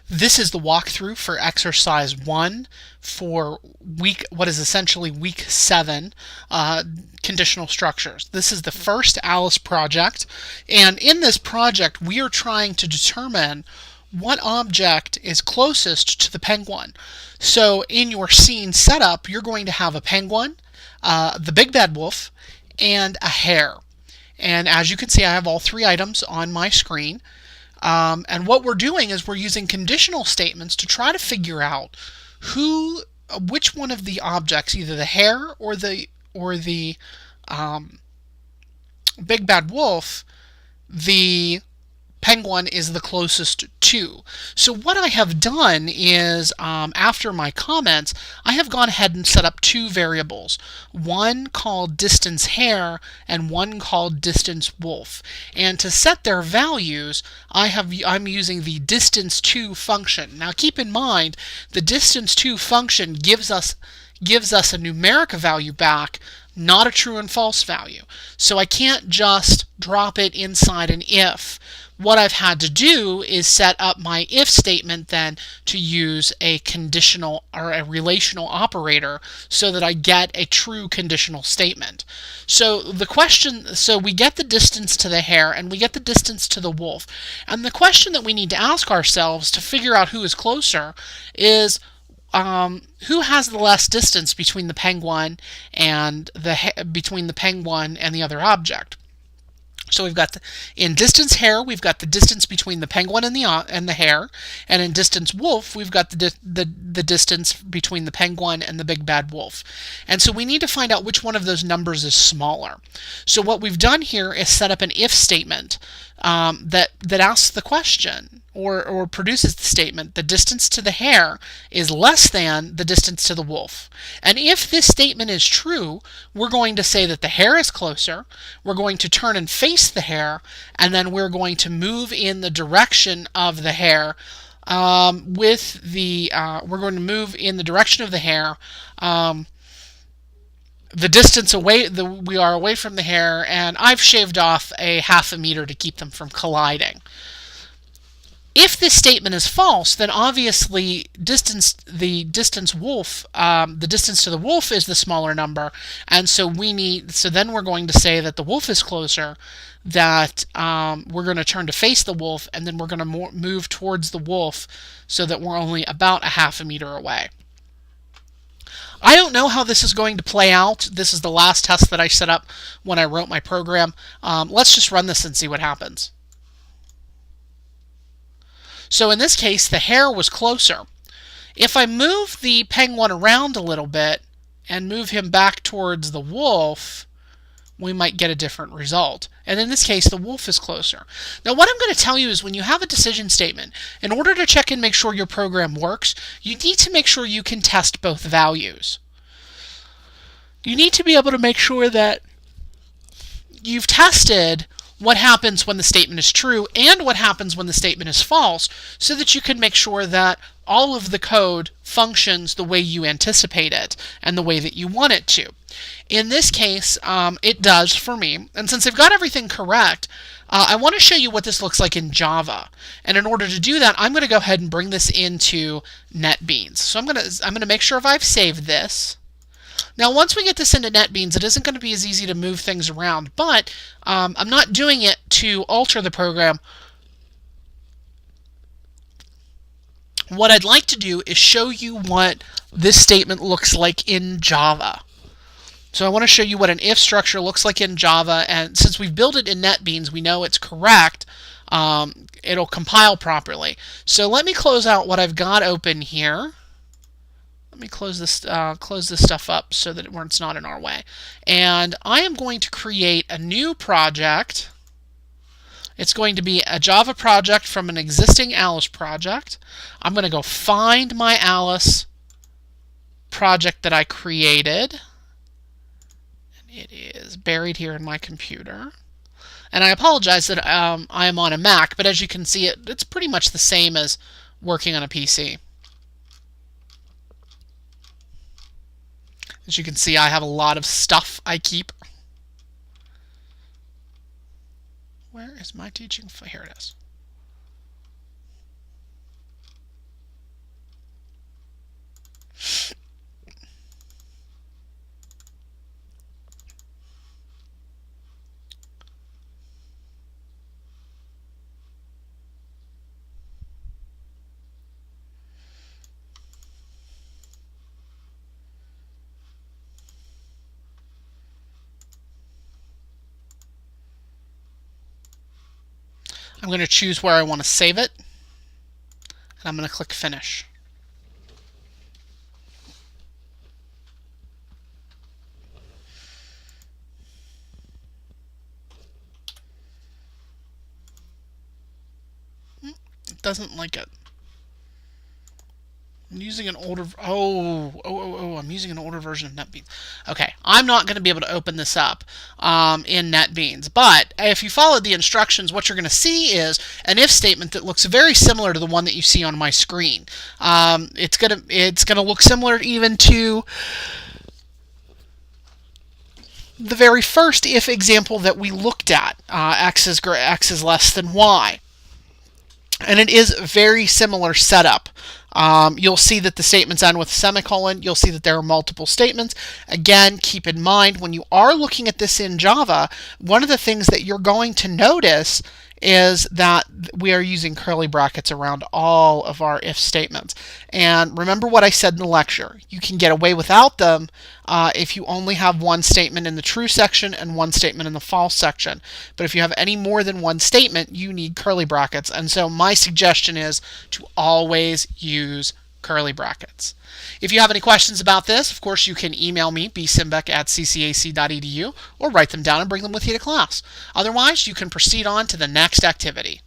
This is the walkthrough for exercise 1 for what is essentially week 7, conditional structures. This is the first Alice project, and in this project we are trying to determine what object is closest to the penguin. So in your scene setup, you're going to have a penguin, the big bad wolf, and a hare. And as you can see, I have all 3 items on my screen. And what we're doing is we're using conditional statements to try to figure out which one of the objects, either the hare or the big bad wolf, the penguin is the closest to. So what I have done is, after my comments, I have gone ahead and set up 2 variables, one called distance hare and one called distance wolf. And to set their values, I'm using the distance to function. Now keep in mind, the distance to function gives us a numeric value back, not a true and false value. So I can't just drop it inside an if. What I've had to do is set up my if statement then to use a conditional or a relational operator so that I get a true conditional statement. So we get the distance to the hare and we get the distance to the wolf. And the question that we need to ask ourselves to figure out who is closer is, who has the less distance between the penguin and the other object. So we've got in distance hare, we've got the distance between the penguin and the hare, and in distance wolf, we've got the distance between the penguin and the big bad wolf. And so we need to find out which one of those numbers is smaller. So what we've done here is set up an if statement that asks the question or produces the statement: the distance to the hare is less than the distance to the wolf. And if this statement is true, we're going to say that the hare is closer. We're going to turn and face the hare, and then we're going to move in the direction of the hare. We're going to move in the direction of the hare. The distance we are away from the hare, and I've shaved off a half a meter to keep them from colliding. If this statement is false, then obviously the distance to the wolf is the smaller number, and so then we're going to say that the wolf is closer, that we're going to turn to face the wolf, and then we're going to move towards the wolf so that we're only about a half a meter away. I don't know how this is going to play out. This is the last test that I set up when I wrote my program. Let's just run this and see what happens. So in this case, the hare was closer. If I move the penguin around a little bit and move him back towards the wolf, we might get a different result. And in this case, the wolf is closer. Now what I'm going to tell you is, when you have a decision statement, in order to check and make sure your program works, you need to make sure you can test both values. You need to be able to make sure that you've tested what happens when the statement is true and what happens when the statement is false, so that you can make sure that all of the code functions the way you anticipate it and the way that you want it to. In this case, it does for me. And since I've got everything correct, I want to show you what this looks like in Java. And in order to do that, I'm going to go ahead and bring this into NetBeans. So I'm going to make sure if I've saved this. Now once we get this into NetBeans, it isn't going to be as easy to move things around, but I'm not doing it to alter the program. What I'd like to do is show you what this statement looks like in Java. So I want to show you what an if structure looks like in Java, and since we've built it in NetBeans, we know it's correct. It'll compile properly. So let me close out what I've got open here. Let me close this stuff up so that it's not in our way. And I am going to create a new project. It's going to be a Java project from an existing Alice project. I'm going to go find my Alice project that I created. And it is buried here in my computer. And I apologize that I am on a Mac, but as you can see, it's pretty much the same as working on a PC. As you can see, I have a lot of stuff I keep. Where is my teaching? Here it is. I'm going to choose where I want to save it, and I'm going to click Finish. It doesn't like it. I'm using an older. I'm using an older version of NetBeans. Okay, I'm not going to be able to open this up in NetBeans. But if you followed the instructions, what you're going to see is an if statement that looks very similar to the one that you see on my screen. It's gonna look similar even to the very first if example that we looked at. X is less than y. And it is a very similar setup. You'll see that the statements end with a semicolon. You'll see that there are multiple statements. Again, keep in mind when you are looking at this in Java, one of the things that you're going to notice is that we are using curly brackets around all of our if statements. And remember what I said in the lecture. You can get away without them if you only have one statement in the true section and one statement in the false section. But if you have any more than one statement, you need curly brackets. And so my suggestion is to always use curly brackets. If you have any questions about this, of course, you can email me, bsimbeck@ccac.edu, or write them down and bring them with you to class. Otherwise, you can proceed on to the next activity.